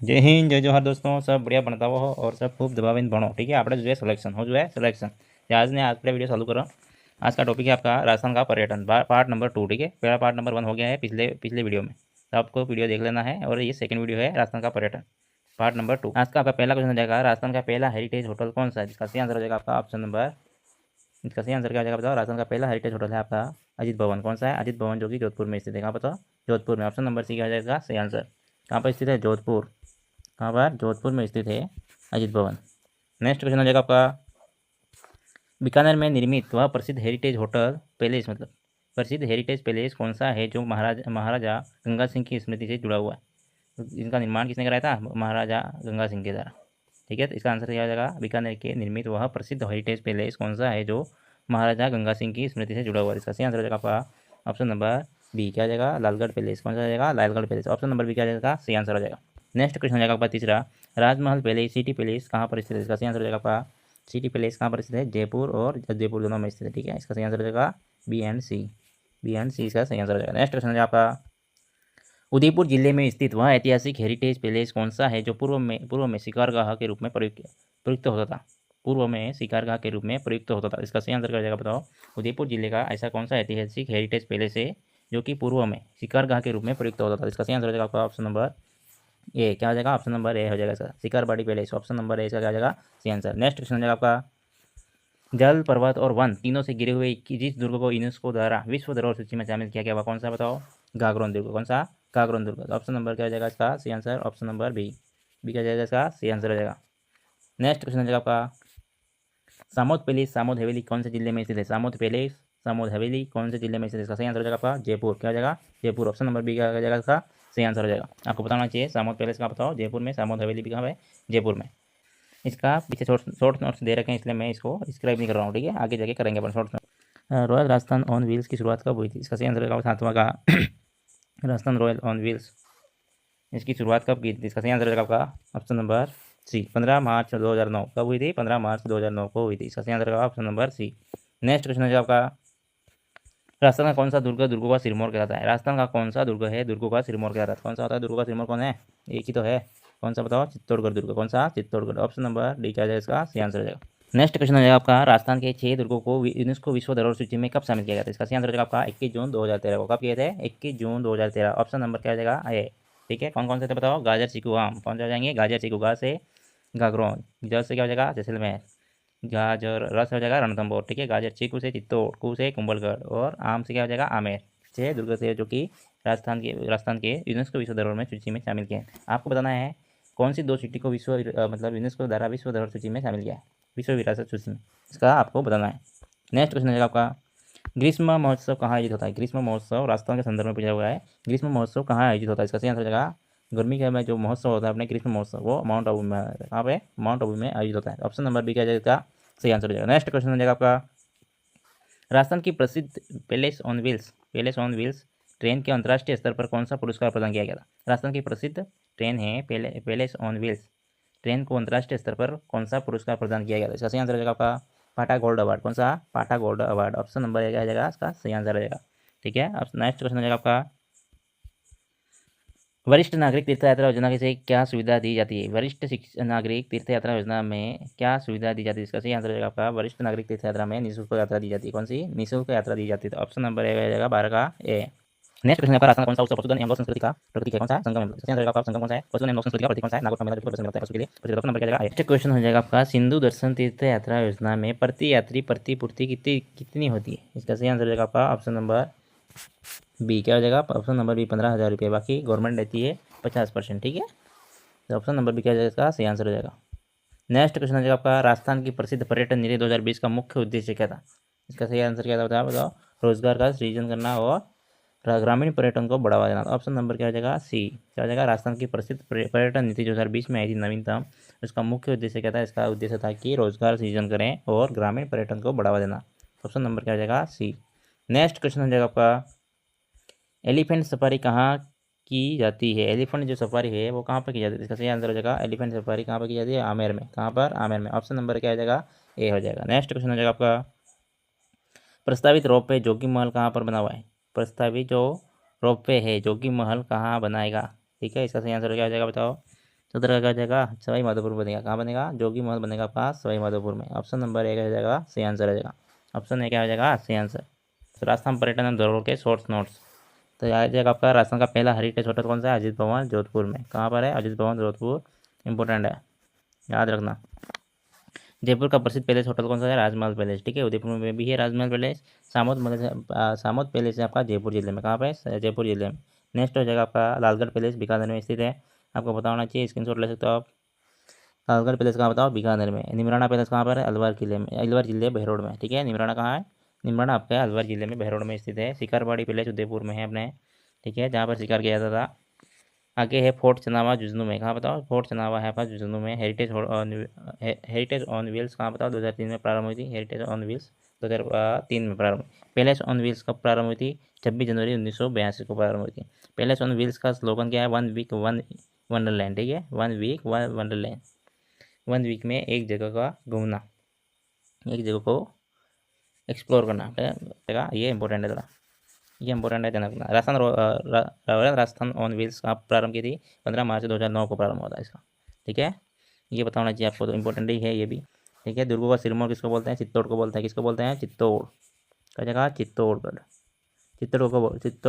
जय हिंद जय जोहार दोस्तों, सब बढ़िया भणता हो और सब खूब दबावीने भणो। ठीक है, આપણે જોઈએ सिलेक्शन हो जो है सिलेक्शन। आज ने आज वीडियो चालू करो। आज का टॉपिक है आपका राजस्थान का पर्यटन पार्ट नंबर 2। ठीक है, पहला पार्ट नंबर 1 हो गया है पिछले पिछले वीडियो में, तो आपको वीडियो देख लेना है। और ये सेकंड वीडियो है राजस्थान का पर्यटन पार्ट नंबर 2। आज का आपका पहला क्वेश्चन हो जाएगा, राजस्थान का पहला हेरिटेज होटल कौन सा है? जिसका सही आंसर हो जाएगा आपका ऑप्शन नंबर, इसका सही आंसर क्या हो जाएगा बताओ। राजस्थान का पहला हेरिटेज होटल है आपका अजीत भवन। कौन सा है? अजीत भवन, जो कि जोधपुर में स्थित है। कहाँ बताओ? जोधपुर में। ऑप्शन नंबर सी क्या हो जाएगा सही आंसर। कहाँ पर स्थित है? जोधपुर। कहाँ पर? जोधपुर में स्थित है अजीत भवन। नेक्स्ट क्वेश्चन हो जाएगा आपका, बीकानेर में निर्मित वह प्रसिद्ध हेरिटेज होटल पैलेस, मतलब प्रसिद्ध हेरिटेज पैलेस कौन सा है जो महाराजा गंगा सिंह की स्मृति से जुड़ा हुआ है? तो इनका निर्माण किसने कराया था? महाराजा गंगा सिंह के द्वारा। ठीक है, तो इसका आंसर क्या हो जाएगा? बीकानेर के निर्मित वह प्रसिद्ध हेरिटेज पैलेस कौन सा है जो महाराजा गंगा सिंह की स्मृति से जुड़ा हुआ है? इसका सही आंसर हो जाएगा आपका ऑप्शन नंबर बी। क्या हो जाएगा? लालगढ़ पैलेस। कौन सा हो जाएगा? Lalgarh palace. Option number B क्या हो जाएगा? सही आंसर हो जाएगा। नेक्स्ट क्वेश्चन हो जाएगा आपका तीसरा, राजमहल पैलेस सिटी पैलेस कहाँ पर स्थित है? इसका सही आंसर हो जाएगा आपका सिटी पैलेस कहाँ पर स्थित है? जयपुर और जयपुर दोनों में स्थित है। ठीक है, इसका सही आंसर हो जाएगा B and C. B and C इसका सही आंसर हो जाएगा। नेक्स्ट क्वेश्चन है आपका, उदयपुर जिले में स्थित वह ऐतिहासिक हेरिटेज पैलेस कौन सा है जो पूर्व में शिकारगाह के रूप में प्रयुक्त होता था? पूर्व में शिकारगाह के रूप में प्रयुक्त होता था। इसका सही आंसर क्या हो जाएगा बताओ। उदयपुर जिले का ऐसा कौन सा ऐतिहासिक हेरिटेज पैलेस है जो कि पूर्व में शिकारगाह के रूप में प्रयुक्त होता था? इसका सही आंसर हो जाएगा आपका ऑप्शन नंबर ए। क्या हो जाएगा? ऑप्शन नंबर ए हो जाएगा इसका, शिकारबाड़ी पैलेस। ऑप्शन नंबर ए इसका क्या हो जाएगा? सही आंसर। नेक्स्ट क्वेश्चन हो जाएगा आपका, जल, पर्वत और वन तीनों से घिरे हुए जिस दुर्ग को यूनेस्को द्वारा विश्व धरोहर सूची में शामिल किया गया वह कौन सा बताओ? गागरोन दुर्ग। कौन सा? गागरोन दुर्ग। ऑप्शन नंबर क्या हो जाएगा इसका सही answer? Option number B. B क्या जाएगा इसका सही आंसर हो जाएगा। नेक्स्ट क्वेश्चन हो जाएगा आपका, सामोद पैलेस सामोद हवेली कौन से जिले में स्थित है? सामोद पैलेस सामोद हवेली कौन से जिले में स्थित है? इसका सही आंसर हो जाएगा आपका जयपुर। क्या हो जाएगा? जयपुर। ऑप्शन नंबर बी क्या हो जाएगा इसका सही आंसर हो जाएगा। आपको बताना चाहिए सामोद पैलेस का बताओ जयपुर में, सामोद हवेली भी कहाँ है? जयपुर में। इसका पीछे शॉर्ट नोट्स दे रखे हैं, इसलिए मैं इसको स्क्राइब नहीं कर रहा हूँ। ठीक है, आगे जाके करेंगे अपन short note. Royal Rajasthan on wheels की शुरुआत कब हुई थी? इसका सही आंसर होगा सातवां का राजस्थान रॉयल ऑन व्हील्स, इसकी शुरुआत कब की थी? इसका सही आंसर होगा आपका ऑप्शन नंबर सी, 15 मार्च 2009। कब हुई थी? 15 मार्च 2009 को हुई थी। इसका सही आंसर होगा option number C. Next question है आपका, राजस्थान का कौन सा दुर्ग दुर्गों का सिरमौर कहलाता है? राजस्थान का कौन सा दुर्ग है दुर्गों का सिरमौर कहलाता है? कौन सा होता है दुर्गों का सिरमौर? कौन है? एक ही तो है। कौन सा बताओ? चित्तौड़गढ़ दुर्ग। कौन सा? चित्तौड़गढ़। ऑप्शन नंबर डी क्या जाएगा इसका सही आंसर हो जाएगा। नेक्स्ट क्वेश्चन है आपका, राजस्थान के 6 दुर्गों को यूनेस्को विश्व धरोहर सूची में कब शामिल किया गया था? इसका सही आंसर हो जाएगा आपका 21 जून 2013 को। कब किए थे? 21 जून 2013। ऑप्शन नंबर क्या हो जाएगा? ए। ठीक है, कौन कौन से थे बताओ? गाजर, चीकू, आम। कौन से हो जाएंगे? गाजर, चीकू। गा से गागरोन, जल से क्या हो जाएगा? जैसलमेर, गाजर, रस हो जाएगा रणथंभौर। ठीक है, गाजर, चीकू से चित्तौड़, कू से कुंभलगढ़ और आम से क्या हो जाएगा? आमेर। 6 दुर्ग से जो कि राजस्थान के यूनेस्को विश्व धरोहर में सूची में शामिल किए हैं। आपको बताना है कौन सी 2 सिटी को मतलब यूनेस्को द्वारा विश्व धरोहर सूची में शामिल किया है, विश्व विरासत सूची में, इसका आपको बताना है। नेक्स्ट क्वेश्चन है आपका, ग्रीष्म महोत्सव कहाँ आयोजित होता है? ग्रीष्म महोत्सव राजस्थान के संदर्भ में पूछा हुआ है। ग्रीष्म महोत्सव कहाँ आयोजित होता है? इसका सही आंसर हो जाएगा, गर्मी के में जो महोत्सव होता है अपने ग्रीष्म महोत्सव, वो माउंट आबू में, कहाँ पे? माउंट आबू में आयोजित होता है। ऑप्शन नंबर बी क्या जाएगा? सही आंसर हो जाएगा। नेक्स्ट क्वेश्चन हो जाएगा आपका, राजस्थान की प्रसिद्ध पैलेस ऑन व्हील्स ट्रेन के अंतर्राष्ट्रीय स्तर पर कौन सा पुरस्कार प्रदान किया गया था? राजस्थान की प्रसिद्ध ट्रेन है पैलेस ऑन व्हील्स, ट्रेन को अंतर्राष्ट्रीय स्तर पर कौन सा पुरस्कार प्रदान किया गया था? इसका सही आंसर हो जाएगा आपका पाटा गोल्ड अवार्ड। कौन सा? पाटा गोल्ड अवार्ड। ऑप्शन नंबर क्या हो जाएगा इसका सही आंसर हो जाएगा। ठीक है, अब नेक्स्ट क्वेश्चन हो जाएगा आपका, वरिष्ठ नागरिक तीर्थ यात्रा योजना से क्या सुविधा दी जाती है? वरिष्ठ नागरिक तीर्थ यात्रा योजना में क्या सुविधा दी जाती है? इसका सही आंसर हो जाएगा आपका, वरिष्ठ नागरिक तीर्थ यात्रा में निःशुल्क यात्रा दी जाती है। कौन सी? निःशुल्क यात्रा दी जाती है। तो ऑप्शन नंबर ए हो जाएगा 12 का ए। नेक्स्ट क्वेश्चन है, राजस्थान कौन सा उत्सव पशुधन एवं लोक संस्कृति का प्रतीक है? कौन सा? संगम। इसका आंसर आपका संगम कौन सा है? पशुधन एवं लोक संस्कृति का प्रतीक कौन सा है? नागौर का मेला जो पसंद करता है पशु के लिए। ऑप्शन नंबर क्या जाएगा? नेक्स्ट क्वेश्चन हो जाएगा आपका, सिंधु दर्शन तीर्थ यात्रा योजना में प्रति यात्री प्रतिपूर्ति कितनी होती है? इसका सही आंसर हो जाएगा आपका ऑप्शन नंबर बी। क्या हो जाएगा? ऑप्शन नंबर बी 15,000 रुपये। बाकी गवर्नमेंट देती है 50%। ठीक है, तो ऑप्शन नंबर बी क्या हो जाएगा? इसका सही आंसर हो जाएगा। नेक्स्ट क्वेश्चन हो जाएगा आपका, राजस्थान की प्रसिद्ध पर्यटन नीति 2020 का मुख्य उद्देश्य क्या था? इसका सही आंसर क्या था बताओ? रोजगार का सृजन करना और ग्रामीण पर्यटन को बढ़ावा देना। ऑप्शन नंबर क्या हो जाएगा? सी। क्या हो जाएगा? राजस्थान की प्रसिद्ध पर्यटन नीति 2020 में आई थी नवीनतम, इसका मुख्य उद्देश्य क्या था? इसका उद्देश्य था कि रोजगार सृजन करें और ग्रामीण पर्यटन को बढ़ावा देना। ऑप्शन नंबर क्या हो जाएगा? सी। नेक्स्ट क्वेश्चन हो जाएगा आपका, एलिफेंट सफारी कहाँ की जाती है? एलिफेंट जो सफारी है वो कहाँ पर की जाती है? इसका सही आंसर हो जाएगा, एलिफेंट सफारी कहाँ पर की जाती है? आमेर में। कहाँ पर? आमेर में। ऑप्शन नंबर क्या हो जाएगा? ए हो जाएगा। नेक्स्ट क्वेश्चन हो जाएगा आपका, प्रस्तावित रोपवे जोगी महल कहाँ पर बना हुआ है? प्रस्तावित जो रोपवे है जोगी महल कहाँ बनाएगा? ठीक है, इसका सही आंसर क्या हो जाएगा बताओ? 17 का हो जाएगा सवाई माधोपुर बनेगा, कहाँ बनेगा, जोगी महल बनेगा आपका सवाई माधोपुर में। ऑप्शन नंबर 1 हो जाएगा सही आंसर हो जाएगा। ऑप्शन 1 क्या हो जाएगा सही आंसर। तो राजस्थान पर्यटन एवं धरोहर के शॉर्ट्स नोट्स। तो आ जाएगा आपका राजस्थान का पहला हेरिटेज होटल कौन सा है, अजीत भवन जोधपुर में। कहाँ पर है, अजीत भवन जोधपुर, इंपॉर्टेंट है, याद रखना। जयपुर का प्रसिद्ध पैलेस होटल कौन सा है, राजमहल पैलेस, ठीक है, उदयपुर में भी है राजमहल पैलेस। सामोद पैलेस है आपका जयपुर जिले में, कहाँ पे, जयपुर जिले में। नेक्स्ट हो जाएगा आपका लालगढ़ पैलेस बीकानेर में स्थित है, आपको पता होना चाहिए, स्क्रीनशॉट ले सकते हो आप। लालगढ़ पैलेस कहाँ बताओ, बीकानेर में। निमराना पैलेस कहाँ पर है, अलवर किले में, अलवर जिले बहरोड में, ठीक है। निमराना कहाँ है, निमराना आपका अलवर जिले में बहरोड में स्थित है। शिकारबाड़ी पैलेस उदयपुर में है अपने, ठीक है, जहाँ पर शिकार किया जाता था। आगे है फोर्ट चनावा झुंझुनू में, कहाँ बताओ, फोर्ट चनावा है आपका झुंझुनू में। हेरिटेज ऑन व्हील्स कहाँ बताओ, 2003 में प्रारंभ हुई थी। हेरिटेज ऑन व्हील्स 2003 में प्रारंभ हुई। पैलेस ऑन व्हील्स कब प्रारंभ हुई थी, 26 जनवरी 1982 को प्रारंभ हुई थी। पैलेस ऑन व्हील्स का स्लोगन क्या है, 1 वीक 1 वंडरलैंड, ठीक है, 1 वीक 1 वंडरलैंड। 1 वीक में एक जगह का घूमना, एक जगह को एक्सप्लोर करना, ये इंपॉर्टेंट है थोड़ा, ये इंपॉर्टेंट है ध्यान रखना। राजस्थान ऑन व्हील्स का प्रारंभ की थी 15 मार्च 2009 को प्रारंभ हुआ था इसका, ठीक है, ये बताना चाहिए आपको, तो इंपॉर्टेंट ही है ये भी, ठीक है। दुर्गों का सिरमौर किसको बोलते हैं, चित्तौड़ को बोलते हैं, किसको बोलते हैं, चित्तौड़ का जगह चित्तौड़गढ़, चित्तौड़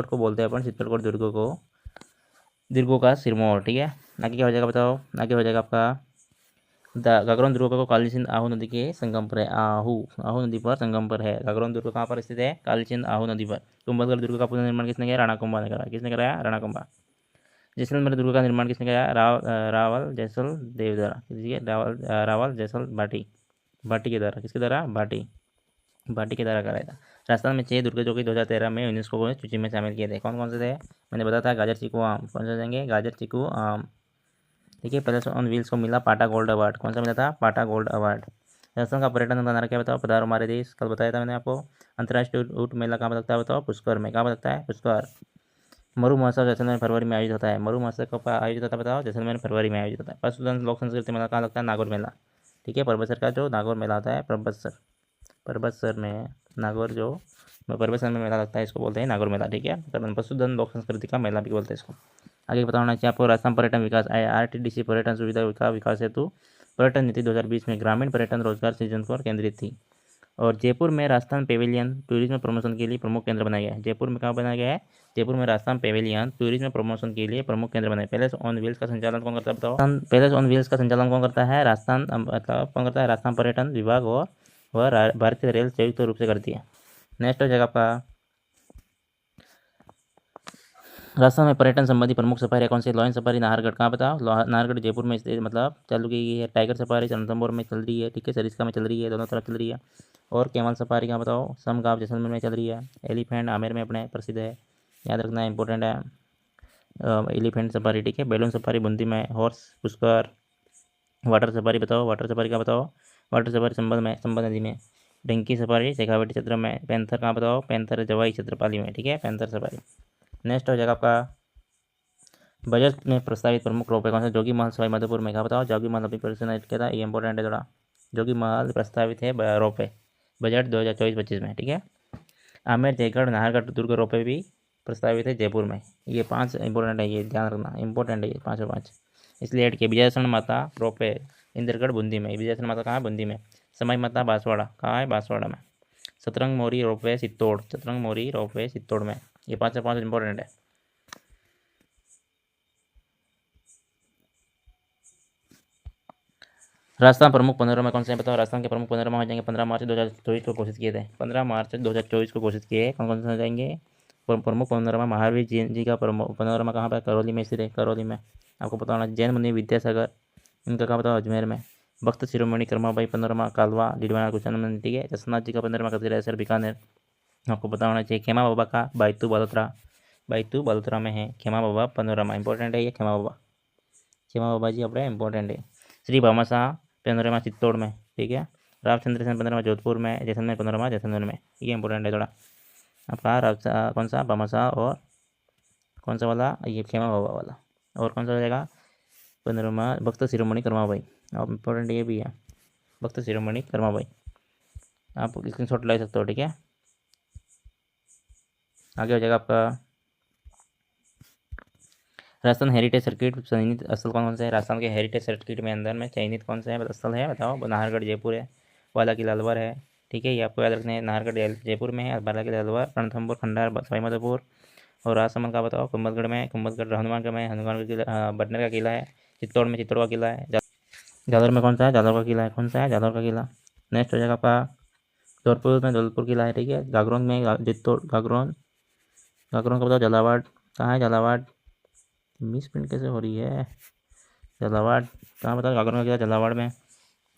को बोलते हैं अपन, चित्तौड़गढ़ दुर्गों का सिरमौर, ठीक है। आगे क्या हो जाएगा बताओ, आगे हो जाएगा आपका गागरोन दुर्ग को काली सिंध आहू नदी के संगम पर है, आहू नदी पर संगम पर है। गागरोन दुर्ग कहाँ पर स्थित है, काली सिंध आहू नदी पर। कुंभलगढ़ दुर्ग का पुनर्निर्माण किसने किया, राणा कुंभा ने करा, किसने कराया, राणा कुंभा। जैसलमेर दुर्ग का निर्माण किसने किया, रावल जैसल देव द्वारा, किसके, रावल जैसल भाटी के द्वारा, किसके द्वारा, भाटी के द्वारा कराया था। राजस्थान में 6 दुर्ग जो कि 2013 में यूनेस्को ने सूची में शामिल किए थे, कौन कौन से थे, मैंने बताया था, गाजर चीकू आम, कौन से जाएंगे, गाजर चीकू आम, ठीक है। पैलेस ऑन व्हील्स को मिला पाटा गोल्ड अवार्ड, कौन सा मिला था, पाटा गोल्ड अवार्ड। राजस्थान का पर्यटन का क्या बताओ, पधारो हमारे देश, कल बताया था मैंने आपको। अंतर्राष्ट्रीय ऊँट मेला कहाँ लगता है बताओ, पुष्कर में, कहाँ लगता है, पुष्कर। मरु महोत्सव जैसलमेर फरवरी में आयोजित होता है, मरु महोत्सव कब आयोजित होता है बताओ, जैसलमेर फरवरी में आयोजित होता है। पशुधन लोक संस्कृति मेला कहाँ लगता है, नागौर मेला, ठीक है, परबतसर का जो नागौर मेला होता है, परबतसर में नागौर जो परबतसर में मेला लगता है, इसको बोलते हैं नागौर मेला, ठीक है। पशुधन लोक संस्कृति का मेला भी बोलते हैं इसको। आगे बताना चाहिए आपको, राजस्थान पर्यटन विकास RTDC पर्यटन सुविधा का विकास हेतु पर्यटन नीति 2020 में ग्रामीण पर्यटन रोजगार सृजन पर केंद्रित थी। और जयपुर में राजस्थान पेविलियन टूरिज्म प्रमोशन के लिए प्रमुख केंद्र बनाया गया है। जयपुर में कहाँ बनाया गया है, जयपुर में राजस्थान पेविलियन टूरिज्म प्रमोशन के लिए प्रमुख केंद्र बनाया। पैलेस ऑन व्हील्स का संचालन कौन करता है बताओ, पैलेस ऑन व्हील्स का संचालन कौन करता है, राजस्थान कौन करता है, राजस्थान पर्यटन विभाग और वह भारतीय रेल संयुक्त रूप से करती है। नेक्स्ट हो जाएगा आपका, राजस्थान में पर्यटन संबंधी प्रमुख सफारी कौन सी, लॉयन सफारी नाहरगढ़, कहाँ बताओ, नाहरगढ़ जयपुर में स्थित, मतलब चालू की गई है। टाइगर सफारी रणथंभौर में चल रही है, ठीक है, सरिस्का में चल रही है, दोनों तरफ चल रही है। और कैमल सफारी कहाँ बताओ, समगांव जैसलमेर में चल रही है। एलिफेंट आमेर में अपने प्रसिद्ध है, याद रखना है, इंपॉर्टेंट है। एलिफेंट सफारी, ठीक है। बैलून सफारी बूंदी में, हॉर्स पुष्कर। वाटर सफारी बताओ, वाटर सफारी का बताओ, वाटर सफारी संबल नदी में। डंकी सफारी शेखावटी क्षेत्र में। पैंथर कहाँ बताओ, पैंथर जवाई छत्रपाली में, ठीक है, पैंथर सफारी। नेक्स्ट हो जाएगा आपका, बजट में प्रस्तावित प्रमुख रोपे कौन सा, जोगी महल सवाई माधोपुर में, कहा बताओ, जोगी महल अभी परियोजना किया था, ये इंपॉर्टेंट है थोड़ा। जोगी महल प्रस्तावित है रोपे बजट 2024-25 में, ठीक है। आमेर जयगढ़ नाहरगढ़ दुर्ग रोपे भी प्रस्तावित है जयपुर में। ये 5 इंपॉर्टेंट है, ये ध्यान रखना, इंपॉर्टेंट है ये 5 इसलिए ऐड किया। विजयसन माता रोपे इंद्रगढ़ बूंदी में, विजयसन माता कहाँ है, बूंदी में। समय माता बांसवाड़ा, कहाँ है, बांसवाड़ा में। सतरंग मोरी रोपवे चित्तौड़, सतरंग मोरी रोपवे चित्तौड़ में। ये 5 इंपॉर्टेंट है। राजस्थान प्रमुख पैनोरमा कौन से हैं बताओ, राजस्थान के प्रमुख पैनोरमा हो जाएंगे 15 मार्च 2024 को घोषित किए थे, 15 मार्च 2024 को घोषित किए, कौन कौन से हो जाएंगे प्रमुख पैनोरमा। महावीर जैन जी का पैनोरमा कहाँ पर, करौली में स्थित है, करौली में, आपको पता होना। जैन मुनि विद्यासागर, इनका कहाँ बताओ, अजमेर में। भक्त शिरोमणि कर्माबाई पैनोरमा कालवा डिडवाना कुचानंद, ठीक है। जसनाथ जी का पैनोरमा कचरा सर बीकानेर, आपको पता होना चाहिए। खेमा बाबा का बायतू बलोत्रा में है खेमा बाबा पैनोरमा, इंपॉर्टेंट है ये खेमा बाबा जी अपने इंपॉर्टेंट है। श्री भामाशाह पैनोरमा चित्तौड़ में, ठीक है। रामचंद्र सेन पैनोरमा जोधपुर में, जैसलमेर पैनोरमा जैसलमेर में, ये इंपॉर्टेंट है थोड़ा आपका। कौन सा भामाशाह और कौन सा वाला, ये खेमा बाबा वाला। और कौन सा हो जाएगा पैनोरमा, भक्त शिरोमणि कर्माबाई, और इंपॉर्टेंट ये भी है, भक्त शिरोमणि कर्माबाई, आप स्क्रीनशॉट ले सकते हो, ठीक है। आगे हो जाएगा आपका राजस्थान हेरिटेज सर्किट चयनित स्थल कौन सा है? राजस्थान के हेरिटेज सर्किट में अंदर में चयनित कौन सा है स्थल है? बताओ। नाहरगढ़ जयपुर है, बाला किला अलवर है। ठीक है, ये आपको याद रखना है। नाहरगढ़ जयपुर में है, बाला किला अलवर, रणथंभौर खंडार सवाईमाधोपुर। और राजसमंद का बताओ। कुंभलगढ़ में, कुंभलगढ़ हनुमानगढ़ में, हनुमानगढ़ किला बटनर का किला है। चित्तौड़ में चित्तौड़ का किला है। जालौर में कौन सा है? जालौर का किला है। कौन सा है? जालौर का किला। नेक्स्ट हो जाएगा आपका धौलपुर में धौलपुर किला है। ठीक है, गागरोन में चित्तौड़ गागरोन। गागरोन का बताओ। झालावाड़ कहाँ है? झालावाड़ मिस प्रिंट कैसे हो रही है? झालावाड़ कहाँ बताओ? गागरोन का किला झालावाड़ में।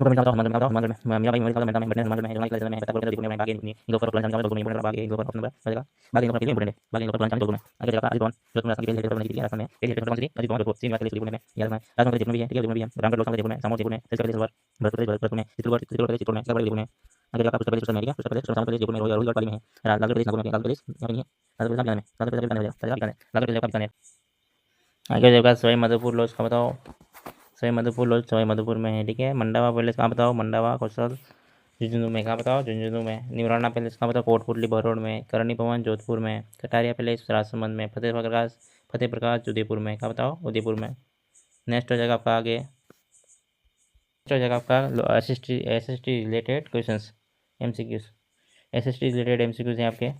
हनुमानगढ़ में मीरा भाई मेरे में बटने हनुमानगढ़ में जोनाई किला में पता कोलकाता में बागे इनको पर प्लान चावल में बागे इनको पर ऑप्शन नंबर बजेगा बागे इनको पर के लिए बागे इनको पर प्लान चावल में आगे जगह आज कौन जो तुम रास्ता की पहले बनाई थी रास्ता में पहले हेड कौन सी अजी कौन को सीन वाले स्कूल में यार मैं राजस्थान के जितने भी है। ठीक है, जितने भी है रामगढ़ लोकसभा जितने में सामो जितने में तिलक सलवार भरतपुर में चित्तौड़ में सब बड़े जितने में आगे जगह पुस्तक प्रदेश में है। पुस्तक प्रदेश सामो जितने में रोहित वाली में है। लाल प्रदेश नगर में लाल प्रदेश यहां नहीं है। लाल प्रदेश में लाल प्रदेश में लाल प्रदेश का बीकानेर। आगे जगह सवाई माधोपुर लॉज का बताओ। सवाई माधोपुर लॉज सवाई माधोपुर में है। ठीक है, मंडावा पैलेस कहाँ बताओ? मंडावा कौशल झुंझुनू में। कहाँ बताओ? झुंझुनू में। निवराना पैलेस कहाँ बताओ? कोटपुतली बरोड़ में। करणी भवन जोधपुर में। कटारिया पैलेस राजसमंद में। फतेह प्रकाश उदयपुर में। कहाँ बताओ? उदयपुर में। नेक्स्ट हो जाएगा आपका आगे, नेक्स्ट हो जाएगा आपका S S T related question MCQs। SST related MCQs हैं आपके।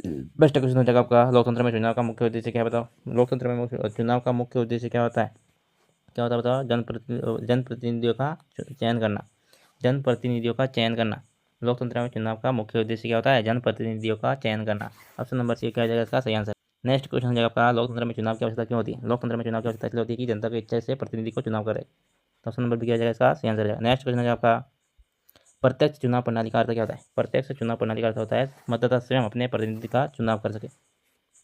बेस्ट क्वेश्चन हो जाएगा आपका लोकतंत्र में चुनाव का मुख्य उद्देश्य क्या बताओ? लोकतंत्र में चुनाव का मुख्य उद्देश्य क्या होता है? क्या होता है बताओ? जनप्रतिनिधियों का चयन करना। जनप्रतिनिधियों का चयन करना। लोकतंत्र में चुनाव का मुख्य उद्देश्य क्या होता है? जनप्रतिनिधियों का चयन करना। ऑप्शन नंबर सी क्या हो जाएगा इसका सही आंसर। नेक्स्ट क्वेश्चन हो जाएगा आपका लोकतंत्र में चुनाव की आवश्यकता क्यों होती है? लोकतंत्र में चुनाव की आवश्यकता इसलिए होती है कि जनता की इच्छा से प्रतिनिधि को चुनाव करे। तो ऑप्शन नंबर बी क्या हो जाएगा इसका सही आंसर हो जाएगा। नेक्स्ट क्वेश्चन हो जाएगा आपका प्रत्यक्ष चुनाव प्रणाली का अर्थ क्या होता है? प्रत्यक्ष चुनाव प्रणाली का अर्थ होता है मतदाता स्वयं अपने प्रतिनिधि का चुनाव कर सके।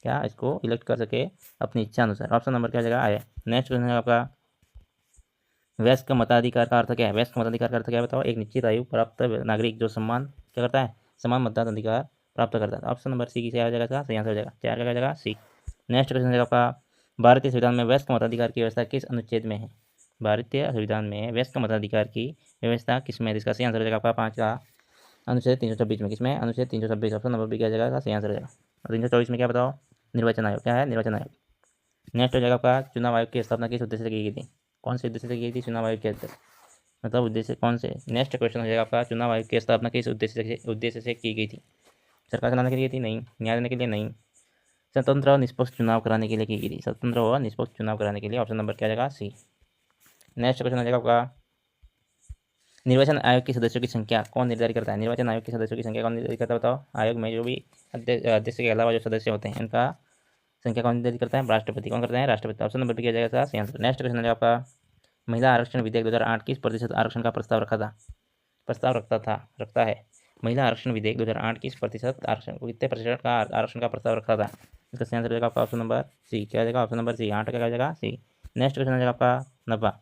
क्या इसको इलेक्ट कर सके अपनी इच्छा अनुसार। ऑप्शन नंबर क्या हो जाएगा है। नेक्स्ट क्वेश्चन है आपका वयस्क मताधिकार का अर्थ क्या है? वयस्क मताधिकार का अर्थ क्या है बताओ? एक निश्चित आयु प्राप्त नागरिक जो सम्मान क्या करता है? समान मतदान अधिकार प्राप्त करता है। ऑप्शन नंबर सी की आ जाएगा सही आंसर हो जाएगा। क्या आ जाएगा? सी। नेक्स्ट क्वेश्चन है आपका भारतीय संविधान में वयस्क मताधिकार की व्यवस्था किस अनुच्छेद में है? भारतीय संविधान में वयस्क मताधिकार की व्यवस्था किस में? इसका सही आंसर हो जाएगा आपका 5 का अनुच्छेद 326 में। किसमें? अनुच्छेद 326। ऑप्शन नंबर बी क्या जाएगा सही आंसर हो जाएगा। 324 में क्या बताओ? निर्वाचन आयोग। क्या है? निर्वाचन आयोग। नेक्स्ट हो जाएगा आपका चुनाव आयोग की स्थापना किस उद्देश्य से की गई थी? कौन से उद्देश्य से की गई थी चुनाव आयोग के अंदर? मतलब उद्देश्य कौन से? नेक्स्ट क्वेश्चन हो जाएगा आपका चुनाव आयोग की स्थापना किस उद्देश्य से की गई थी? सरकार चलाने के लिए थी? नहीं। न्याय देने के लिए? नहीं। स्वतंत्र और निष्पक्ष चुनाव कराने के लिए की गई थी। स्वतंत्र और निष्पक्ष चुनाव कराने के लिए। ऑप्शन नंबर क्या जाएगा? सी। नेक्स्ट क्वेश्चन हो जाएगा आपका निर्वाचन आयोग के सदस्यों की संख्या कौन निर्धारित करता है? निर्वाचन आयोग के सदस्यों की संख्या कौन निर्धारित करता है बताओ? आयोग में जो भी अध्यक्ष के अलावा जो सदस्य होते हैं इनका संख्या कौन निर्धारित करता है? राष्ट्रपति। कौन करता है? राष्ट्रपति। ऑप्शन नंबर किया जाएगा सही आंसर। नेक्स्ट क्वेश्चन है आपका महिला आरक्षण विधेयक 2008 किस प्रतिशत आरक्षण का प्रस्ताव रखता है? महिला आरक्षण विधेयक 2008 किस प्रतिशत आरक्षण कितने प्रतिशत का आरक्षण का प्रस्ताव रखा था? इसका सही आंसर रहेगा आपका ऑप्शन नंबर सी। क्या जाएगा? ऑप्शन नंबर सी। 8 का क्या जाएगा? सी। नेक्स्ट क्वेश्चन है आपका 90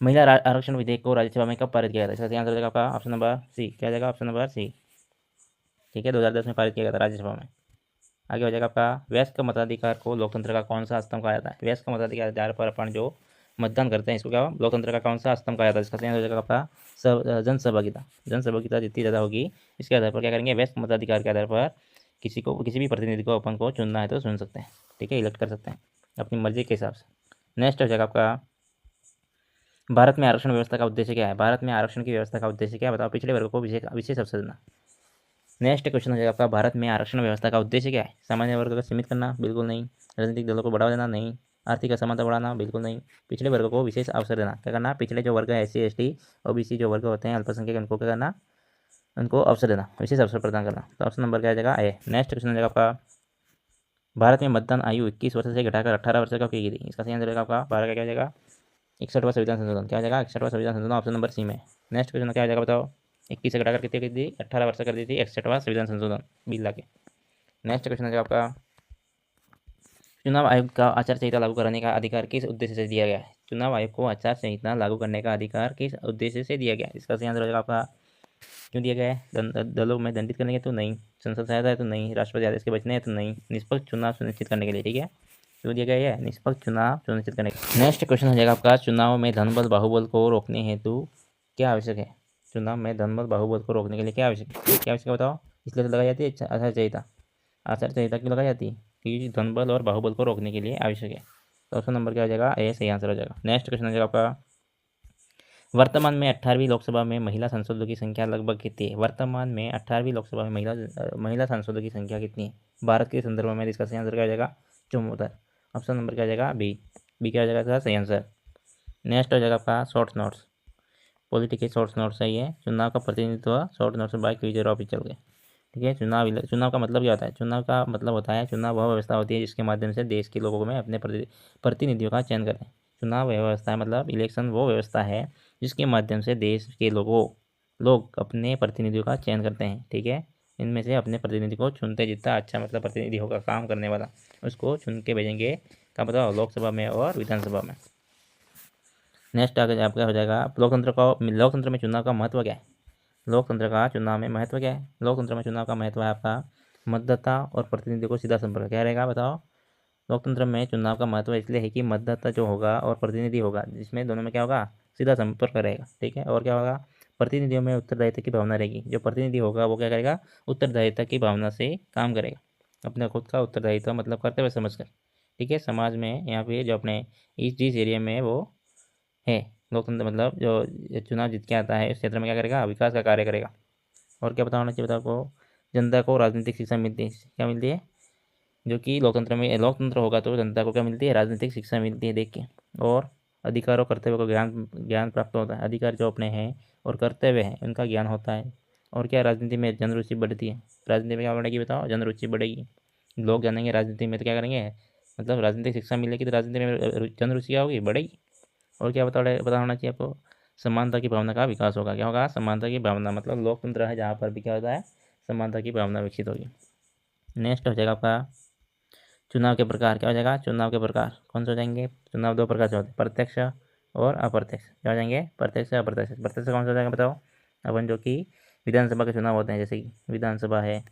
महिला आरक्षण विधेयक को राज्यसभा में कब पारित किया गया था? इसका सही आंसर रहेगा आपका ऑप्शन नंबर सी। क्या जाएगा? Option number C. ठीक है, 2010 में पारित किया गया था राज्यसभा में। आगे हो जाएगा आपका वयस्क मताधिकार को लोकतंत्र का कौन सा स्तंभ कहा जाता है? वयस्क मताधिकार के आधार पर अपन जो मतदान करते हैं इसको क्या लोकतंत्र का कौन सा स्तंभ कहा जाता है? इसका सही आंसर हो जाएगा आपका जनसहभागिता। जनसहभागिता जितनी ज़्यादा होगी इसके आधार पर क्या करेंगे? वयस्क मताधिकार के आधार पर किसी भी प्रतिनिधि को अपन को चुनना है तो चुन सकते हैं। ठीक है, इलेक्ट कर सकते हैं अपनी मर्जी के हिसाब से। नेक्स्ट हो जाएगा आपका भारत में आरक्षण व्यवस्था का उद्देश्य क्या है? भारत में आरक्षण की व्यवस्था का उद्देश्य क्या है बताओ? पिछड़े वर्ग को विशेष अवसर देना। नेक्स्ट क्वेश्चन हो जाएगा आपका भारत में आरक्षण व्यवस्था का उद्देश्य क्या है? सामान्य वर्ग को सीमित करना? बिल्कुल नहीं। राजनीतिक दलों को बढ़ावा देना? नहीं। आर्थिक असमानता बढ़ाना? बिल्कुल नहीं। पिछड़े वर्ग को विशेष अवसर देना? क्या करना? पिछड़े जो वर्ग है SC ST OBC जो वर्ग होते हैं अल्पसंख्यक उनको क्या करना? उनको अवसर देना, विशेष अवसर प्रदान करना। तो ऑप्शन नंबर क्या आ जाएगा? ए। नेक्स्ट क्वेश्चन हो जाएगा आपका भारत में मतदान आयु 21 वर्ष से घटाकर 18 वर्ष कब की गई थी? इसका सही आंसर रहेगा आपका 12 का क्या हो जाएगा? 61वां संविधान संशोधन। क्या हो जाएगा? 61वां संविधान संशोधन। ऑप्शन नंबर सी में। नेक्स्ट क्वेश्चन क्या हो जाएगा बताओ? 21 से घटाकर कितनी कर दी? 18 वर्ष कर दी थी 61वां संविधान संशोधन बिल ला के। नेक्स्ट क्वेश्चन है आपका चुनाव आयोग का आचार संहिता लागू कराने का अधिकार किस उद्देश्य से दिया गया है? चुनाव आयोग को आचार संहिता लागू करने का अधिकार किस उद्देश्य से दिया गया है? इसका सही आंसर हो जाएगा आपका क्यों दिया गया है? दलों में दंडित करने के तो नहीं, संसद सहायता है तो नहीं, राष्ट्रपति आदेश के बचने हैं तो नहीं, निष्पक्ष चुनाव सुनिश्चित करने के लिए। ठीक है, क्यों दिया गया है? निष्पक्ष चुनाव सुनिश्चित करने के लिए। नेक्स्ट क्वेश्चन हो जाएगा आपका चुनाव में धनबल बाहुबल को रोकने हेतु क्या आवश्यक है? चुनाव में धनबल बाहुबल को रोकने के लिए क्या आवश्यक है? क्या आवश्यक है बताओ? इसलिए तो लगाई जाती है आचार संहिता। आचार संहिता क्यों लगाई जाती है? कि धनबल और बाहुबल को रोकने के लिए आवश्यक है। तो ऑप्शन नंबर क्या हो जाएगा, ए सही आंसर हो जाएगा। नेक्स्ट क्वेश्चन हो जाएगा आपका, वर्तमान में 18वीं लोकसभा में महिला सांसदों की संख्या लगभग कितनी है? वर्तमान में 18वीं लोकसभा में महिला सांसदों की संख्या कितनी है भारत के संदर्भ में? इसका सही आंसर क्या हो जाएगा, 74। ऑप्शन नंबर क्या हो जाएगा, बी क्या हो जाएगा इसका सही आंसर। नेक्स्ट हो जाएगा आपका short notes, political short notes है ये। चुनाव का प्रतिनिधित्व short notes by quizzer official के, ठीक है। चुनाव का मतलब क्या होता है? चुनाव का मतलब होता है, चुनाव वह व्यवस्था होती है जिसके माध्यम से देश के लोगों में अपने प्रतिनिधियों का चयन करें। चुनाव व्यवस्था है मतलब इलेक्शन वो व्यवस्था है जिसके माध्यम से देश के लोग अपने प्रतिनिधियों का चयन करते हैं, ठीक है। इनमें से अपने प्रतिनिधि को चुनते, जितना अच्छा मतलब प्रतिनिधि होगा काम करने वाला उसको चुन के भेजेंगे, क्या बताओ, लोकसभा में और विधानसभा में। नेक्स्ट आगे आपका हो जाएगा, लोकतंत्र में चुनाव का महत्व क्या है? लोकतंत्र का चुनाव में महत्व क्या है? लोकतंत्र में चुनाव का महत्व है आपका मतदाता और प्रतिनिधि को सीधा संपर्क। क्या रहेगा बताओ? लोकतंत्र में चुनाव का महत्व इसलिए है कि मतदाता जो होगा और प्रतिनिधि होगा, जिसमें दोनों में क्या होगा, सीधा संपर्क रहेगा, ठीक है। और क्या होगा, प्रतिनिधियों में उत्तरदायित्व की भावना रहेगी। जो प्रतिनिधि होगा वो क्या करेगा, उत्तरदायित्व की भावना से काम करेगा, अपने खुद का उत्तरदायित्व मतलब कर्तव्य समझकर, ठीक है। समाज में यहाँ पे जो अपने इस जिस एरिया में वो है, लोकतंत्र मतलब जो चुनाव जीत के आता है इस क्षेत्र में क्या करेगा, विकास का कार्य करेगा। और क्या पता होना चाहिए बताओ आपको, जनता को राजनीतिक शिक्षा मिलती है। क्या मिलती है? जो कि लोकतंत्र होगा तो जनता को क्या मिलती है, राजनीतिक शिक्षा मिलती है देख के। और अधिकार और कर्तव्य को ज्ञान प्राप्त होता है। अधिकार जो अपने हैं और कर्तव्य हैं उनका ज्ञान होता है। और क्या, राजनीति में जनरुचि बढ़ती है। राजनीति में क्या बढ़ेगी बताओ, जनरुचि बढ़ेगी। लोग जानेंगे राजनीति में तो क्या करेंगे, मतलब राजनीतिक शिक्षा मिलेगी तो राजनीति में जनरुचि क्या होगी, बढ़ेगी। और क्या पता होना चाहिए आपको, समानता की भावना का विकास होगा। क्या होगा, समानता की भावना, मतलब लोकतंत्र है जहाँ पर भी क्या होता है, समानता की भावना विकसित होगी। नेक्स्ट हो जाएगा आपका चुनाव के प्रकार। क्या हो जाएगा, चुनाव के प्रकार कौन से हो जाएंगे? चुनाव दो प्रकार से होते हैं, प्रत्यक्ष और अप्रत्यक्ष। क्या हो जाएंगे, प्रत्यक्ष अप्रत्यक्ष। प्रत्यक्ष कौन सा हो जाएगा बताओ? अपन जो कि विधानसभा के चुनाव होते हैं, जैसे कि विधानसभा है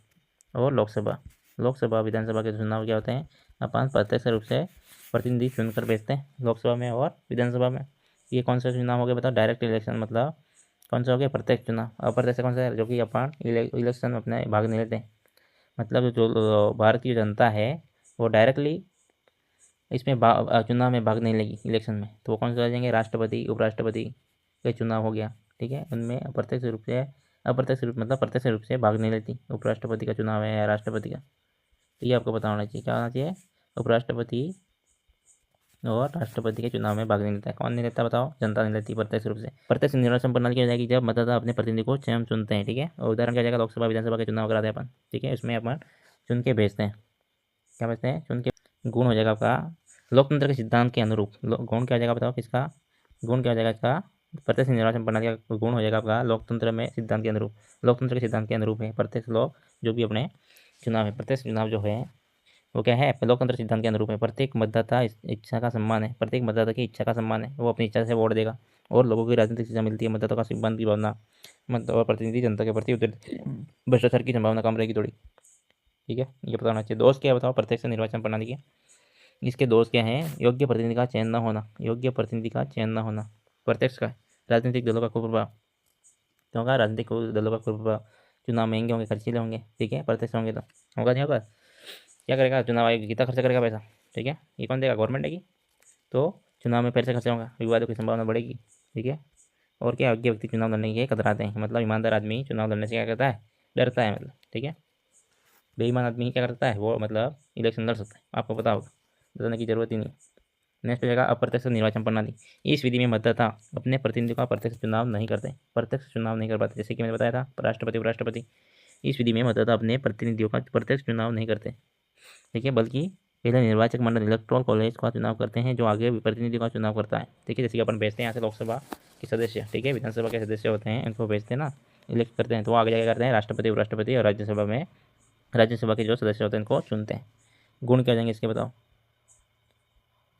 और लोकसभा विधानसभा के चुनाव क्या होते हैं, अपन प्रत्यक्ष रूप से प्रतिनिधि चुनकर भेजते हैं लोकसभा में और विधानसभा में। ये कौन सा चुनाव हो गया बताओ, डायरेक्ट इलेक्शन, मतलब कौन सा हो गया, प्रत्यक्ष चुनाव। अप्रत्यक्ष कौन सा है, जो कि अपन इलेक्शन में अपने भाग नहीं लेते, मतलब जो भारत की जनता है वो डायरेक्टली इसमें चुनाव में भाग नहीं लेगी इलेक्शन में, तो वो कौन से आ जाएंगे, राष्ट्रपति उपराष्ट्रपति के चुनाव हो गया, ठीक है। उनमें अप्रत्यक्ष रूप मतलब प्रत्यक्ष रूप से भाग नहीं लेती। उपराष्ट्रपति का चुनाव है या राष्ट्रपति का, तो ये आपको पता होना चाहिए। क्या होना चाहिए, उपराष्ट्रपति और राष्ट्रपति के चुनाव में भाग नहीं लेता है। कौन नहीं लेता बताओ, जनता नहीं लेती प्रत्यक्ष रूप से। प्रत्यक्ष निर्वाचन प्रणाली क्या हो जाएगी, जब मतदाता अपने प्रतिनिधि को स्वयं चुनते हैं, ठीक है। और उदाहरण क्या जाएगा, लोकसभा विधानसभा के चुनाव कराते हैं अपन, ठीक है। इसमें अपन चुन के भेजते हैं, क्या भेजते हैं, चुन के। गुण हो जाएगा आपका लोकतंत्र के सिद्धांत के अनुरूप। गुण क्या हो जाएगा बताओ, किसका गुण क्या हो जाएगा इसका, प्रत्यक्ष निर्वाचन प्रणाली का गुण हो जाएगा आपका लोकतंत्र में सिद्धांत के अनुरूप। लोकतंत्र के सिद्धांत के अनुरूप है प्रत्यक्ष लोग जो भी अपने चुनाव है, प्रत्यक्ष चुनाव जो है वो क्या है, लोकतंत्र सिद्धांत के अनुरूप है। प्रत्येक मतदाता इच्छा का सम्मान है, प्रत्येक मतदाता की इच्छा का सम्मान है, वो अपनी इच्छा से वोट देगा। और लोगों की राजनीतिक शिक्षा मिलती है, मतदाता का सिद्धांत की भावना, मतलब और प्रतिनिधि जनता के प्रति भ्रष्टाचार की संभावना कम रहेगी थोड़ी, ठीक है। ये पता होना चाहिए। दोष क्या बताओ प्रत्यक्ष निर्वाचन प्रणाली के, इसके दोष क्या हैं, योग्य प्रतिनिधि का चयन न होना, योग्य प्रतिनिधि का चयन न होना प्रत्यक्ष का। राजनीतिक दलों का कुप्रभाव, क्यों होगा, राजनीतिक दलों का कुप्रभाव। चुनाव महंगे होंगे, खर्चीले होंगे, ठीक है, प्रत्यक्ष होंगे तो होगा नहीं होगा। क्या करेगा, चुनाव आयोग कितना खर्चा करेगा पैसा, ठीक है, ये कौन देगा, गवर्नमेंट देगी। तो चुनाव में पैसे खर्चा होगा, विवादों की संभावना बढ़ेगी, ठीक है। और क्या, योग्य व्यक्ति चुनाव लड़ने के कतराते हैं, मतलब ईमानदार आदमी चुनाव लड़ने से क्या करता है, डरता है, मतलब, ठीक है। बेईमान आदमी क्या करता है, वो मतलब इलेक्शन लड़ सकता है, आपको पता होगा, डरने की जरूरत ही नहीं। नेक्स्ट हो जाएगा अप्रत्यक्ष निर्वाचन प्रणाली। इस विधि में मतदाता अपने प्रतिनिधि का प्रत्यक्ष चुनाव नहीं करते, प्रत्यक्ष चुनाव नहीं कर पाते, जैसे कि मैंने बताया था राष्ट्रपति उपराष्ट्रपति। इस विधि में मतदाता अपने प्रतिनिधियों का प्रत्यक्ष चुनाव नहीं करते, ठीक है, बल्कि पहले निर्वाचक मंडल इलेक्ट्रोल कॉलेज का चुनाव करते हैं, जो आगे प्रतिनिधि का चुनाव करता है, ठीक है। जैसे कि अपन भेजते हैं यहाँ से लोकसभा के सदस्य, ठीक है, विधानसभा के सदस्य होते हैं, इनको भेजते हैं ना, इलेक्ट करते हैं, तो वो आगे जाकर करते हैं राष्ट्रपति उपराष्ट्रपति, और राज्यसभा के जो सदस्य होते हैं इनको चुनते हैं। गुण क्या जाएंगे इसके बताओ,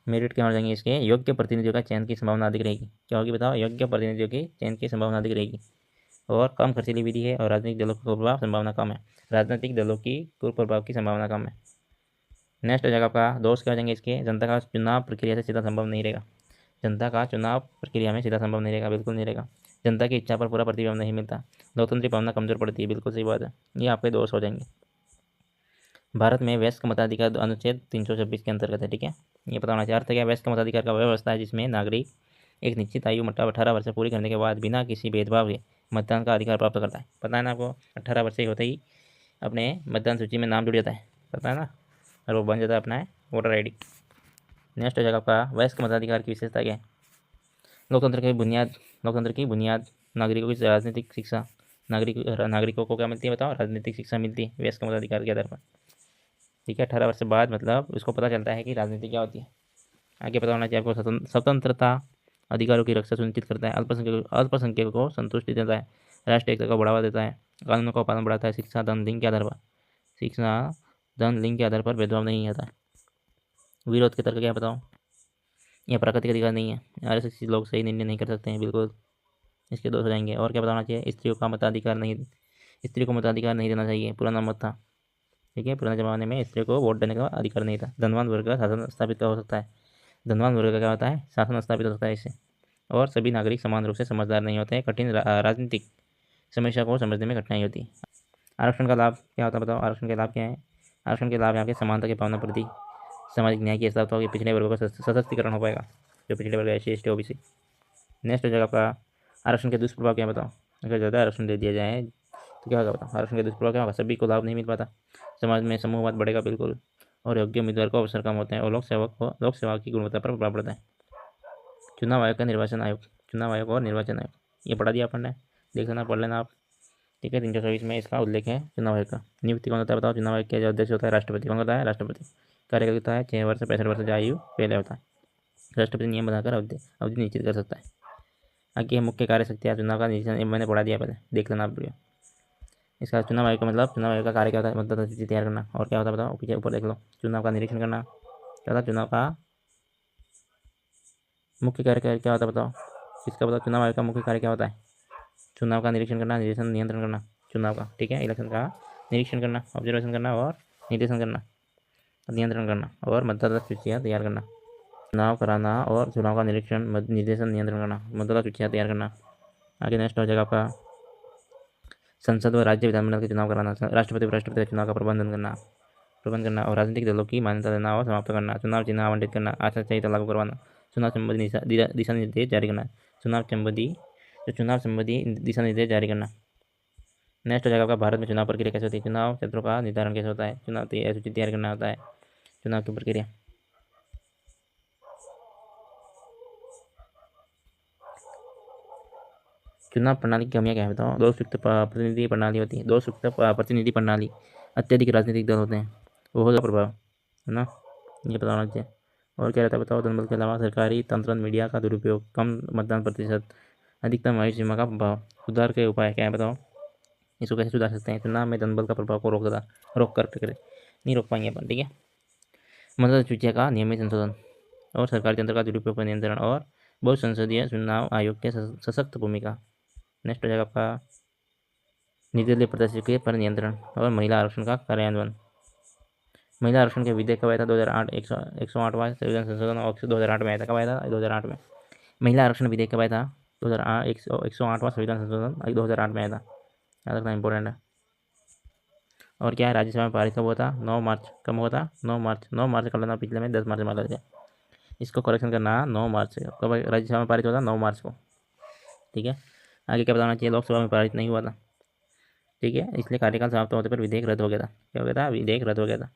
मेरिट क्या हो जाएंगे इसके, योग्य प्रतिनिधियों का चयन की संभावना अधिक रहेगी। क्या होगी बताओ, योग्य प्रतिनिधियों की चयन की संभावना अधिक रहेगी। और कम खर्चीली विधि है, और राजनीतिक दलों का कुप्रभाव संभावना कम है, राजनीतिक दलों की कुप्रभाव की संभावना कम है। नेक्स्ट हो जाएगा आपका दोष क्या हो जाएंगे इसके, जनता का चुनाव प्रक्रिया से सीधा संभव नहीं रहेगा, जनता का चुनाव प्रक्रिया में सीधा संभव नहीं रहेगा, बिल्कुल नहीं रहेगा। जनता की इच्छा पर पूरा प्रतिबिंब नहीं मिलता, लोकतंत्र की भावना कमजोर पड़ती है, बिल्कुल सही बात है, ये आपके दोष हो जाएंगे। भारत में वयस्क मताधिकार अनुच्छेद 326 के अंतर्गत है। ठीक है, ये पता होना चाहिए। अर्थ क्या, वयस्क मताधिकार का व्यवस्था है जिसमें नागरिक एक निश्चित आयु 18 वर्ष पूरी करने के बाद बिना किसी भेदभाव के मतदान का अधिकार प्राप्त करता है। पता है ना आपको, 18 वर्ष होते ही अपने मतदान सूची में नाम जुड़ जाता है, पता है ना, और वो बन जाता है अपना वोटर ID। नेक्स्ट हो जाएगा आपका वयस्क मताधिकार की विशेषता क्या है। लोकतंत्र की बुनियाद नागरिकों की राजनीतिक शिक्षा, नागरिकों को क्या मिलती है बताओ, राजनीतिक शिक्षा मिलती है वयस्क मताधिकार के आधार पर। ठीक है, 18 वर्ष बाद मतलब उसको पता चलता है कि राजनीति क्या होती है। आगे पता होना चाहिए आपको, स्वतंत्रता अधिकारों की रक्षा सुनिश्चित करता है, अल्पसंख्यकों को संतुष्टि देता है, राष्ट्रीय एकता को बढ़ावा देता है, कानूनों का पालन बढ़ाता है, शिक्षा धन लिंग के आधार पर भेदभाव नहीं आता है। विरोध के तर्क क्या बताओ, यह प्राकृतिक अधिकार नहीं है, RSS लोग सही निर्णय नहीं कर सकते हैं, बिल्कुल इसके 2 हो जाएंगे। और क्या बताना चाहिए, स्त्रियों को मताधिकार नहीं देना चाहिए, पुराना मत था। ठीक है, पुराने ज़माने में स्त्रियों को वोट देने का अधिकार नहीं था। धनवान वर्ग का शासन स्थापित हो सकता है, धनवान वर्ग का क्या होता है, शासन स्थापित हो सकता है इससे। और सभी नागरिक समान रूप से समझदार नहीं होते हैं, कठिन राजनीतिक समस्या को समझने में कठिनाई होती है। आरक्षण का लाभ क्या होता है बताओ, आरक्षण के लाभ क्या है। आरक्षण के लाभ यहाँ के समानता की भावना प्रति, सामाजिक न्याय की स्थापना होगी, पिछड़े वर्गों का सशक्तिकरण हो पाएगा, जो पिछड़े वर्ग SC ST OBC। नेक्स्ट हो जाएगा आपका आरक्षण के दुष्प्रभाव क्या बताओ। अगर ज़्यादा आरक्षण दे दिया जाए तो क्या होगा बताओ, आरक्षण के दुष्प्रभाव क्या होगा, सभी को लाभ नहीं मिल पाता, समाज में समूहवाद बढ़ेगा बिल्कुल, और योग्य उम्मीदवार को अवसर कम होते हैं, और लोक सेवा की गुणवत्ता पर प्रभाव पड़ता है। चुनाव आयोग और निर्वाचन आयोग, ये पढ़ा दिया अपन ने, देख लेना, पढ़ लेना आप। ठीक है, 324 में इसका उल्लेख है चुनाव आयोग का। नियुक्ति कौन होता है बताओ, चुनाव आयोग के जो अध्यक्ष होता है राष्ट्रपति। कौन होता है, राष्ट्रपति। कार्यकाल होता है 6 वर्ष, 65 वर्ष जो आयु पहले होता है। राष्ट्रपति नियम बनाकर अवधि निश्चित कर सकता है। आगे मुख्य कार्य शक्तियाँ चुनाव का निरीक्षण, मैंने पढ़ा दिया पहले, देख लेना आप वीडियो। इसका चुनाव आयोग का मतलब, चुनाव आयोग का कार्य क्या होता है, मतदाता सूची तैयार करना। और क्या होता है बताओ, पीछे ऊपर देख लो, चुनाव का निरीक्षण करना। क्या होता है, चुनाव का मुख्य कार्य क्या होता है बताओ, इसका बताओ, चुनाव आयोग का मुख्य कार्य क्या होता है, चुनाव का निरीक्षण करना, निर्देशन नियंत्रण करना चुनाव का। ठीक है, इलेक्शन का निरीक्षण करना, ऑब्जर्वेशन करना, और निर्देशन करना, नियंत्रण करना, और मतदाता सूचियाँ तैयार करना। चुनाव कराना और चुनाव का निरीक्षण, निर्देशन, नियंत्रण करना, मतदाता सूचियाँ तैयार करना। आगे नेक्स्ट हो जाएगा आपका संसद व राज्य विधानमंडल के चुनाव कराना, राष्ट्रपति उपराष्ट्रपति के चुनाव का प्रबंध करना, और राजनीतिक दलों की मान्यता देना और समाप्त करना, चुनाव चिन्ह आवंटित करना, आचार संहिता लागू करवाना, चुनाव संबंधी दिशा निर्देश जारी करना, चुनाव संबंधी दिशा निर्देश जारी करना। नेक्स्ट हो जाएगा आपका भारत में चुनाव प्रक्रिया कैसे होती है, चुनाव क्षेत्रों का निर्धारण कैसे होता है, चुनाव सूची तैयार करना होता है, चुनाव की प्रक्रिया। चुनाव प्रणाली की कमियाँ क्या है बताओ, 2 संयुक्त प्रतिनिधि प्रणाली होती है, 2 संयुक्त प्रतिनिधि प्रणाली, अत्यधिक राजनीतिक दल होते हैं, वो होगा प्रभाव, है ना, ये पता होना चाहिए। और क्या रहता है बताओ, जनबल के अलावा सरकारी तंत्र, मीडिया का दुरुपयोग, कम मतदान प्रतिशत, अधिकतम आयु सीमा का प्रभाव। सुधार के उपाय क्या है बताओ, इसको कैसे सुधार सकते हैं। चुनाव में जनबल का प्रभाव को रोक कर नहीं रोक पाएंगे अपन। ठीक है, मतदाता सूचियों का नियमित संशोधन, और सरकारी तंत्र का दुरुपयोग पर नियंत्रण, और बहु संसदीय चुनाव आयोग के सशक्त भूमिका। नेक्स्ट हो जाएगा आपका निर्दलीय प्रत्याशी पर नियंत्रण, और महिला आरक्षण का कार्यान्वयन। महिला आरक्षण के विधेयक कब आया था, 2008, 108वां संविधान संशोधन 2008 में आया था। कब आया था, 2008 में। महिला आरक्षण विधेयक कब आया था, 108वां संविधान संशोधन 2008 में आया था, याद रखना इंपॉर्टेंट है। और क्या है, राज्यसभा में पारित कब हुआ था, 9 मार्च। कब हुआ था, 9 मार्च कर लेना, पिछले में 10 मार्च माना गया, इसको करेक्शन करना 9 मार्च से। कब राज्यसभा में पारित हुआ था, 9 मार्च को। ठीक है, आगे क्या बताना चाहिए, लोकसभा में पारित नहीं हुआ था। ठीक है, इसलिए कार्यकाल समाप्त होने पर विधेयक रद्द हो गया था। क्या हो गया था, विधेयक रद्द हो गया था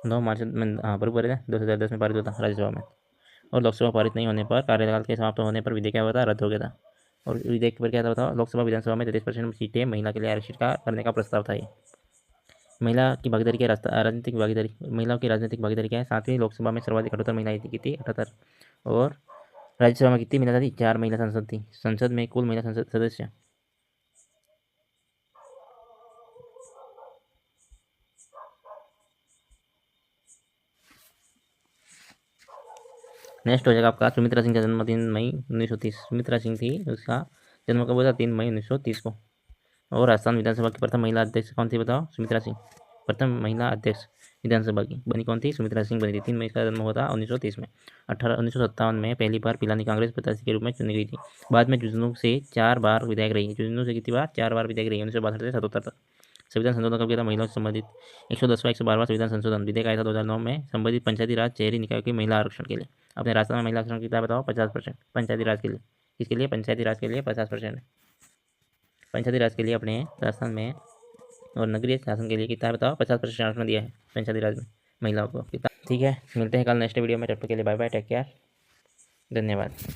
9 मार्च में। हाँ बराबर है, 2010 में पारित हुआ था राज्यसभा में। और लोकसभा पारित नहीं होने पर, कार्यकाल के समाप्त होने पर विधेयक क्या हुआ था, रद्द हो गया था। और विधेयक पर क्या था बताओ, लोकसभा विधानसभा में 33% सीटें महिला के लिए आरक्षित करने का प्रस्ताव था। ये महिला की भागीदारी क्या, राजनीतिक भागीदारी, महिलाओं की राजनीतिक भागीदारी क्या है, 7वीं लोकसभा में सर्वाधिक 78 महिलाएं की थी, 78। और राज्यसभा में कितनी महिला थी, 4 महिला सांसद थी। संसद में कुल महिला संसद सदस्य। नेक्स्ट हो जाएगा आपका सुमित्रा सिंह का जन्म 3 मई 1930। सुमित्रा सिंह थी, उसका जन्म कब हुआ था, 3 मई 1930 को। और राजस्थान विधानसभा की प्रथम महिला अध्यक्ष कौन थी बताओ, सुमित्रा सिंह। प्रथम महिला अध्यक्ष विधानसभा की बनी कौन थी, सुमित्रा सिंह बनी थी। 3 मई का जन्म हुआ था 1930 में। 1957 में पहली बार पिलानी कांग्रेस प्रत्याशी के रूप में चुनी गई थी। बाद में झुंझुनू से 4 बार विधायक रही। झुंझुनू से कितनी बार, 4 बार विधायक रही, 1962 से 77 तक। संविधान संशोधन कब किया था? महिलाओं से संबंधित 110वां 112वां संविधान संशोधन विधेयक आया था 2009 में संबंधित पंचायती राज शहरी निकायों की महिला आरक्षण के लिए। अपने राजस्थान में महिला आरक्षण कितना बताओ? 50% पंचायती राज के लिए। किसके लिए? पंचायती राज के लिए 50%। पंचायती राज के लिए अपने राजस्थान में और नगरीय शासन के लिए कितना है बताओ? 50% आरक्षण दिया है पंचायती राज में महिलाओं को कितना। ठीक है, मिलते हैं कल नेक्स्ट वीडियो में। तब तक के लिए बाय बाय, टेक केयर, धन्यवाद।